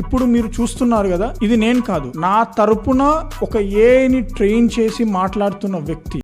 ఇప్పుడు మీరు చూస్తున్నారు కదా, ఇది నేను కాదు, నా తరపున ఒక ఏఐని ట్రైన్ చేసి మాట్లాడుతున్న వ్యక్తి.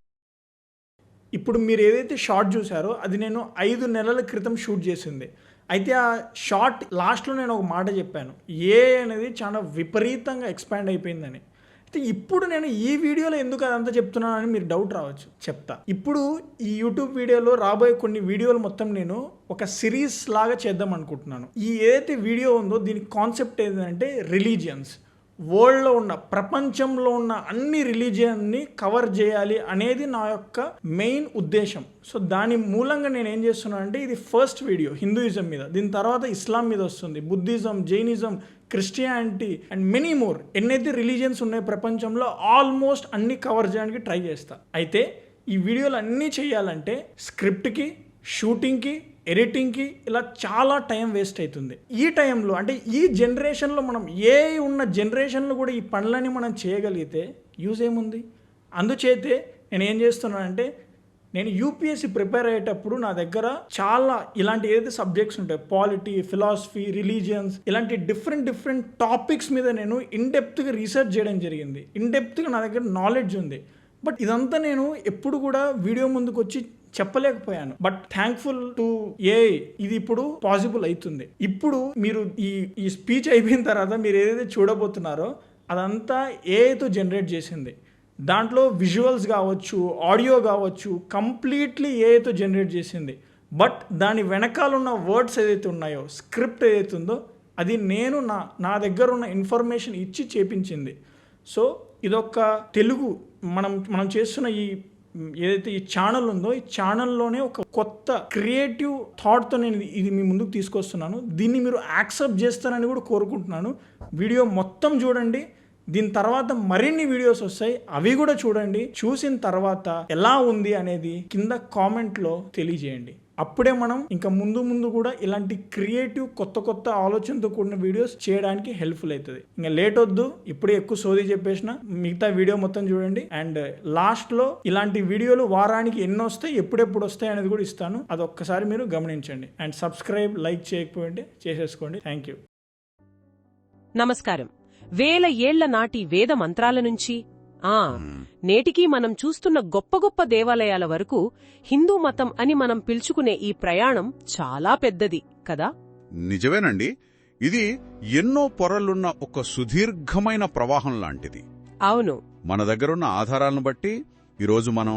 ఇప్పుడు మీరు ఏదైతే షార్ట్ చూసారో అది నేను 5 నెలల క్రితం షూట్ చేసింది. అయితే ఆ షార్ట్ లాస్ట్లో నేను ఒక మాట చెప్పాను, ఏఐ అనేది చాలా విపరీతంగా ఎక్స్పాండ్ అయిపోయిందని. అయితే ఇప్పుడు నేను ఈ వీడియోలో ఎందుకు అదంతా చెప్తున్నానని మీరు డౌట్ రావచ్చు, చెప్తా. ఇప్పుడు ఈ యూట్యూబ్ వీడియోలో రాబోయే కొన్ని వీడియోలు మొత్తం నేను ఒక సిరీస్ లాగా చేద్దాం అనుకుంటున్నాను. ఈ ఏదైతే వీడియో ఉందో దీని కాన్సెప్ట్ ఏంటంటే రిలీజియన్స్. వరల్డ్లో ఉన్న, ప్రపంచంలో ఉన్న అన్ని రిలీజియన్ని కవర్ చేయాలి అనేది నా యొక్క మెయిన్ ఉద్దేశం. సో దాని మూలంగా నేను ఏం చేస్తున్నాను అంటే, ఇది ఫస్ట్ వీడియో హిందూయిజం మీద, దీని తర్వాత ఇస్లాం మీద వస్తుంది, Buddhism, Jainism, Christianity and many more. ఎన్నైతే రిలీజియన్స్ ఉన్నాయి ప్రపంచంలో ఆల్మోస్ట్ అన్ని కవర్ చేయడానికి ట్రై చేస్తా. అయితే ఈ వీడియోలు అన్నీ చేయాలంటే స్క్రిప్ట్కి, షూటింగ్కి, ఎడిటింగ్కి ఇలా చాలా టైం వేస్ట్ అవుతుంది. ఈ టైంలో అంటే ఈ జనరేషన్లో మనం ఉన్న జనరేషన్లో కూడా ఈ పనులని మనం చేయగలిగితే యూజ్ ఏముంది? అందుచేతే నేను ఏం చేస్తున్నానంటే, నేను యూపీఎస్సీ ప్రిపేర్ అయ్యేటప్పుడు నా దగ్గర చాలా ఇలాంటి ఏదైతే సబ్జెక్ట్స్ ఉంటాయి, పాలిటీ, ఫిలాసఫీ, రిలీజియన్స్, ఇలాంటి డిఫరెంట్ టాపిక్స్ మీద నేను ఇన్డెప్త్గా రీసెర్చ్ చేయడం జరిగింది. ఇన్డెప్త్గా నా దగ్గర నాలెడ్జ్ ఉంది. బట్ ఇదంతా నేను ఎప్పుడు కూడా వీడియో ముందుకు వచ్చి చెప్పలేకపోయాను. బట్ థ్యాంక్ఫుల్ టు ఏఐ ఇది ఇప్పుడు పాసిబుల్ అవుతుంది. ఇప్పుడు మీరు ఈ స్పీచ్ అయిపోయిన తర్వాత మీరు ఏదైతే చూడబోతున్నారో అదంతా ఏఐతో జనరేట్ చేసింది. దాంట్లో విజువల్స్ కావచ్చు, ఆడియో కావచ్చు, కంప్లీట్లీ ఏఐతో జనరేట్ చేసింది. బట్ దాని వెనకాల ఉన్న వర్డ్స్ ఏదైతే ఉన్నాయో, స్క్రిప్ట్ ఏదైతే ఉందో అది నేను నా దగ్గర ఉన్న ఇన్ఫర్మేషన్ ఇచ్చి చేపించింది. సో ఇదొక తెలుగు మనం చేస్తున్న ఏదైతే ఈ ఛానల్ ఉందో ఈ ఛానల్లోనే ఒక కొత్త క్రియేటివ్ థాట్తో నేను ఇది మీ ముందుకు తీసుకొస్తున్నాను. దీన్ని మీరు యాక్సెప్ట్ చేస్తారని కూడా కోరుకుంటున్నాను. వీడియో మొత్తం చూడండి. దీని తర్వాత మరిన్ని వీడియోస్ వస్తాయి, అవి కూడా చూడండి. చూసిన తర్వాత ఎలా ఉంది అనేది కింద కామెంట్లో తెలియజేయండి. అప్పుడే మనం ఇంకా ముందు కూడా ఇలాంటి క్రియేటివ్ కొత్త ఆలోచనతో కూడిన వీడియోస్ చేయడానికి హెల్ప్ఫుల్ అవుతుంది. ఇంకా లేట్ వద్దు, ఇప్పుడే ఎక్కువ సోది చెప్పేసిన, మిగతా వీడియో మొత్తం చూడండి. అండ్ లాస్ట్లో ఇలాంటి వీడియోలు వారానికి ఎన్ని వస్తాయి, ఎప్పుడెప్పుడు వస్తాయి అనేది కూడా ఇస్తాను. అది ఒక్కసారి మీరు గమనించండి. అండ్ సబ్స్క్రైబ్, లైక్ చేయకపోయింటే చేసేసుకోండి. Thank you. నమస్కారం. వేల ఏళ్ల నాటి వేద మంత్రాల నుంచి నేటికీ మనం చూస్తున్న గొప్ప దేవాలయాల వరకు హిందూ మతం అని మనం పిలుచుకునే ఈ ప్రయాణం చాలా పెద్దది కదా? నిజమేనండి. ఇది ఎన్నో పొరలున్న ఒక సుదీర్ఘమైన ప్రవాహం లాంటిది. అవును. మన దగ్గరున్న ఆధారాలను బట్టి ఈరోజు మనం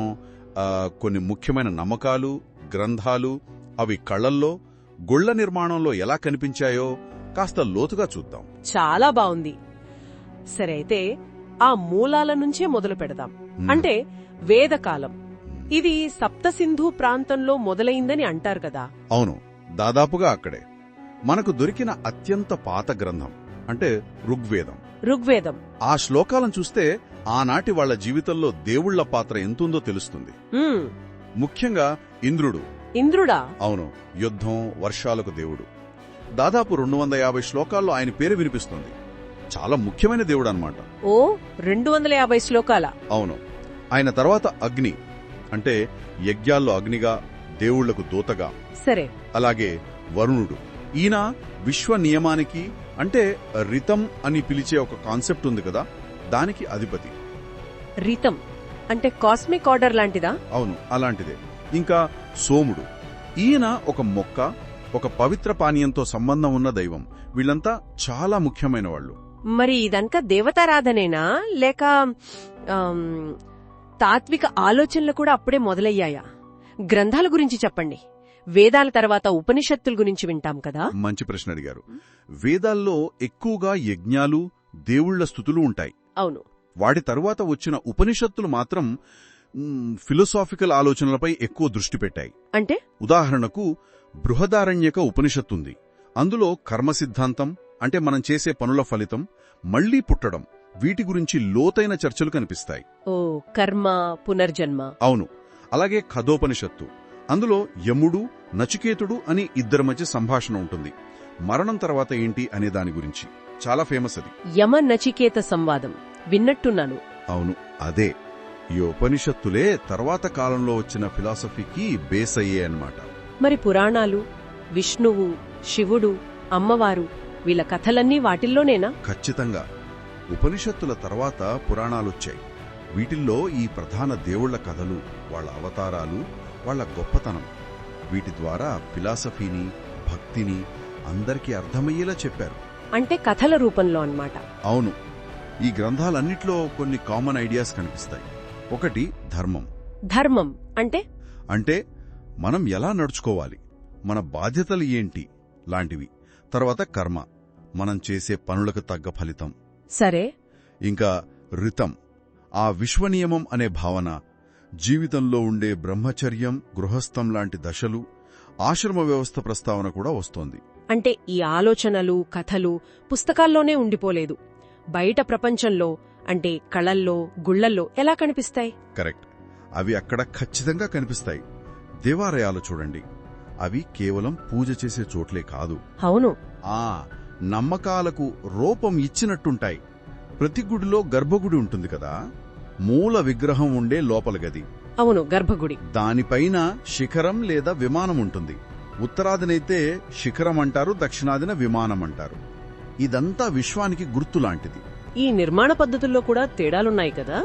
కొన్ని ముఖ్యమైన నమ్మకాలు, గ్రంథాలు, అవి కళల్లో, గుళ్ల నిర్మాణంలో ఎలా కనిపించాయో కాస్త లోతుగా చూద్దాం. చాలా బావుంది. సరే, అయితే ఆ మూలాల నుంచే మొదలు పెడదాం. అంటే వేదకాలం. ఇది సప్తసింధు ప్రాంతంలో మొదలైందని అంటారు కదా? అవును, దాదాపుగా అక్కడే. మనకు దొరికిన అత్యంత పాత గ్రంథం అంటే ఋగ్వేదం. ఆ శ్లోకాలను చూస్తే ఆనాటి వాళ్ల జీవితంలో దేవుళ్ల పాత్ర ఎంతుందో తెలుస్తుంది. ముఖ్యంగా ఇంద్రుడా? అవును, యుద్ధం, వర్షాలకు దేవుడు. దాదాపు 250 శ్లోకాల్లో ఆయన పేరు వినిపిస్తుంది. చాలా ముఖ్యమైన దేవుడు అన్నమాట. ఓ, 250 శ్లోకాల? అవును. ఆయన తర్వాత అగ్ని, అంటే యజ్ఞాల్లో అగ్నిగా, దేవుళ్లకు దూతగా. సరే. అలాగే వరుణుడు, ఈయన విశ్వ నియమానికి, అంటే రితం అని పిలిచే ఒక కాన్సెప్ట్ ఉంది కదా, దానికి అధిపతి. రితం అంటే కాస్మిక్ ఆర్డర్ లాంటిదా? అవును, అలాంటిదే. ఇంకా సోముడు, ఈయన ఒక మొక్క, ఒక పవిత్ర పానీయంతో సంబంధం ఉన్న దైవం. వీళ్ళంతా చాలా ముఖ్యమైన వాళ్ళు. మరి ఇదంతా దేవతారాధనేనా, లేక తాత్విక ఆలోచనలు కూడా అప్పుడే మొదలయ్యాయా? గ్రంథాల గురించి చెప్పండి. వేదాల తర్వాత ఉపనిషత్తుల గురించి వింటాం కదా? మంచి ప్రశ్న అడిగారు. వేదాల్లో ఎక్కువగా యజ్ఞాలు, దేవుళ్ల స్తుతులు ఉంటాయి. అవును. వాటి తరువాత వచ్చిన ఉపనిషత్తులు మాత్రం ఫిలసాఫికల్ ఆలోచనలపై ఎక్కువ దృష్టి పెట్టాయి. అంటే ఉదాహరణకు బృహదారణ్యక ఉపనిషత్తుంది. అందులో కర్మ సిద్ధాంతం, అంటే మనం చేసే పనుల ఫలితం, మళ్లీ పుట్టడం, వీటి గురించి లోతైన చర్చలు కనిపిస్తాయి. ఓ, కర్మ, పునర్జన్మ. అవును. అలాగే కథోపనిషత్తు, అందులో యముడు, నచికేతుడు అని ఇద్దరి మధ్య సంభాషణ ఉంటుంది. మరణం తర్వాత ఏంటి అనే దాని గురించి చాలా ఫేమస్ అది. యమ నచికేత సంవాదం విన్నట్టున్నాను. అవును, అదే. ఈ ఉపనిషత్తులే తర్వాత కాలంలో వచ్చిన ఫిలాసఫీకి బేస్ అయ్యే అన్నమాట. మరి పురాణాలు, విష్ణువు, శివుడు, అమ్మవారు వీళ్ళ కథలన్నీ వాటిల్లోనేనా? ఖచ్చితంగా. ఉపనిషత్తుల తర్వాత పురాణాలొచ్చాయి. వీటిల్లో ఈ ప్రధాన దేవుళ్ల కథలు, వాళ్ళ అవతారాలు, వాళ్ళ గొప్పతనం, వీటి ద్వారా ఫిలాసఫీని, భక్తిని అందరికీ అర్థమయ్యేలా చెప్పారు. అంటే కథల రూపంలో అన్నమాట. అవును. ఈ గ్రంథాలన్నిట్లో కొన్ని కామన్ ఐడియాస్ కనిపిస్తాయి. ఒకటి ధర్మం. ధర్మం అంటే అంటే మనం ఎలా నడుచుకోవాలి, మన బాధ్యతలు ఏంటి లాంటివి. తర్వాత కర్మ, మనం చేసే పనులకు తగ్గ ఫలితం. సరే. ఇంకా రితం, ఆ విశ్వనియమం అనే భావన, జీవితంలో ఉండే బ్రహ్మచర్యం, గృహస్థం లాంటి దశలు, ఆశ్రమ వ్యవస్థ ప్రస్తావన కూడా వస్తోంది. అంటే ఈ ఆలోచనలు, కథలు పుస్తకాల్లోనే ఉండిపోలేదు. బయట ప్రపంచంలో అంటే కళల్లో, గుళ్లల్లో ఎలా కనిపిస్తాయి? కరెక్ట్. అవి అక్కడ ఖచ్చితంగా కనిపిస్తాయి. దేవాలయాలు చూడండి, అవి కేవలం పూజ చేసే చోట్లే కాదు. అవును. ఆ నమ్మకాలకు రూపం ఇచ్చినట్టుంటాయి. ప్రతి గుడిలో గర్భగుడి ఉంటుంది కదా, మూల విగ్రహం ఉండే లోపల గది. అవును, గర్భగుడి. దానిపైన శిఖరం లేదా విమానం ఉంటుంది. ఉత్తరాదినైతే శిఖరం అంటారు, దక్షిణాదిన విమానం అంటారు. ఇదంతా విశ్వానికి గుర్తులాంటిది. ఈ నిర్మాణ పద్ధతుల్లో కూడా తేడాలున్నాయి కదా.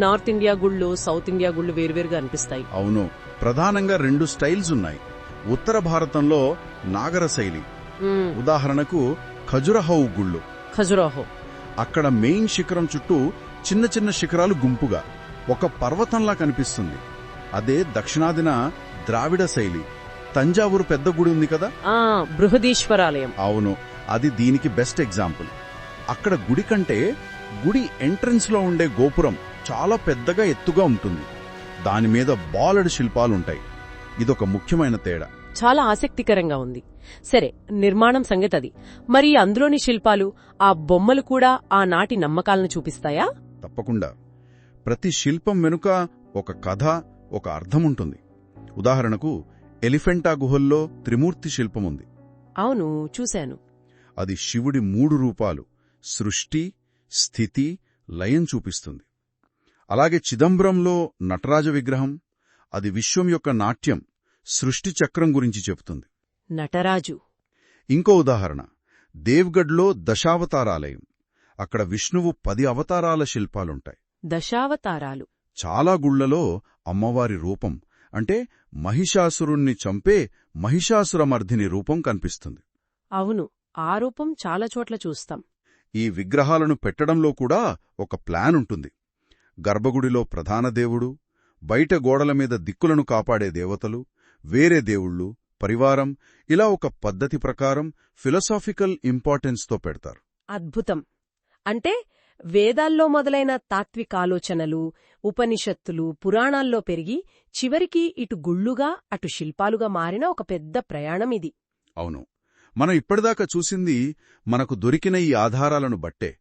నార్త్ ఇండియా గుళ్ళు, సౌత్ ఇండియా గుళ్ళు వేర్వేరుగా అనిపిస్తాయి. అవును. ప్రధానంగా 2 స్టైల్స్ ఉన్నాయి. ఉత్తర భారతంలో నాగర శైలి, ఉదాహరణకు ఖజురహో గుళ్ళు. ఖజురాహో. అక్కడ మెయిన్ శిఖరం చుట్టూ చిన్న చిన్న శిఖరాలు గుంపుగా ఒక పర్వతంలా కనిపిస్తుంది. అదే దక్షిణాదిన ద్రావిడ శైలి, తంజావూరు పెద్ద గుడి ఉంది కదా, బృహదీశ్వరాలయం. అవును, అది దీనికి బెస్ట్ ఎగ్జాంపుల్. అక్కడ గుడి కంటే గుడి ఎంట్రన్స్ లో ఉండే గోపురం చాలా పెద్దగా ఎత్తుగా ఉంటుంది. దానిమీద బాలడు శిల్పాలుంటాయి. ఇదొక ముఖ్యమైన తేడా. చాలా ఆసక్తికరంగా ఉంది. సరే, నిర్మాణం సంగతది. మరి అందులోని శిల్పాలు, ఆ బొమ్మలు కూడా ఆనాటి నమ్మకాలను చూపిస్తాయా? తప్పకుండా. ప్రతి శిల్పం వెనుక ఒక కథ, ఒక అర్థముంటుంది. ఉదాహరణకు ఎలిఫెంటా గుహల్లో త్రిమూర్తి శిల్పముంది. అవును, చూశాను. అది శివుడి 3 రూపాలు, సృష్టి, స్థితి, లయం చూపిస్తుంది. అలాగే చిదంబరంలో నటరాజ విగ్రహం, అది విశ్వం యొక్క నాట్యం, సృష్టి చక్రం గురించి చెబుతుంది. నటరాజు. ఇంకో ఉదాహరణ దేవ్గఢ్లో దశావతారాలయం. అక్కడ విష్ణువు 10 అవతారాల శిల్పాలుంటాయి. దశావతారాలు. చాలా గుళ్లలో అమ్మవారి రూపం అంటే మహిషాసురుణ్ణి చంపే మహిషాసురమర్ధిని రూపం కనిపిస్తుంది. అవును, ఆ రూపం చాలా చోట్ల చూస్తాం. ఈ విగ్రహాలను పెట్టడంలో కూడా ఒక ప్లాన్ ఉంటుంది. గర్భగుడిలో ప్రధాన దేవుడు, బయట గోడల మీద దిక్కులను కాపాడే దేవతలు, వేరే దేవుళ్ళు, పరివారం, ఇలా ఒక పద్ధతి ప్రకారం ఫిలసాఫికల్ ఇంపార్టెన్స్తో పెడతారు. అద్భుతం. అంటే వేదాల్లో మొదలైన తాత్వికాలోచనలు, ఉపనిషత్తులు, పురాణాల్లో పెరిగి చివరికి ఇటు గుళ్ళుగా అటు శిల్పాలుగా మారిన ఒక పెద్ద ప్రయాణం ఇది. అవును. మనం ఇప్పటిదాకా చూసింది మనకు దొరికిన ఈ ఆధారాలను బట్టే.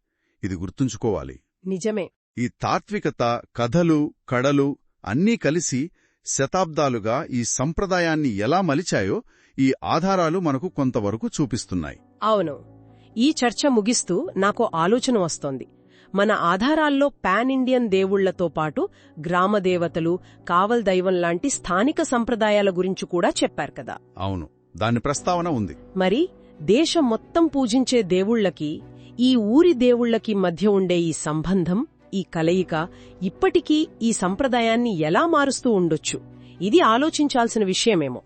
ఇది గుర్తుంచుకోవాలి. నిజమే. ఈ తాత్వికత, కథలు, కళలు అన్నీ కలిసి శతాబ్దాలుగా ఈ సంప్రదాయాన్ని ఎలా మలిచాయో ఈ ఆధారాలు మనకు కొంతవరకు చూపిస్తున్నాయి. అవును. ఈ చర్చ ముగిస్తూ నాకు ఆలోచన వస్తోంది. మన ఆధారాల్లో పాన్ ఇండియన్ దేవుళ్లతో పాటు గ్రామదేవతలు, కావల్ దైవం లాంటి స్థానిక సంప్రదాయాల గురించి కూడా చెప్పారు కదా. అవును, దాని ప్రస్తావన ఉంది. మరి దేశం మొత్తం పూజించే దేవుళ్లకి, ఈ ఊరి దేవుళ్లకి మధ్య ఉండే ఈ సంబంధం, ఈ కలయిక ఇప్పటికీ ఈ సంప్రదాయాన్ని ఎలా మారుస్తూ ఉండొచ్చు? ఇది ఆలోచించాల్సిన విషయమేమో.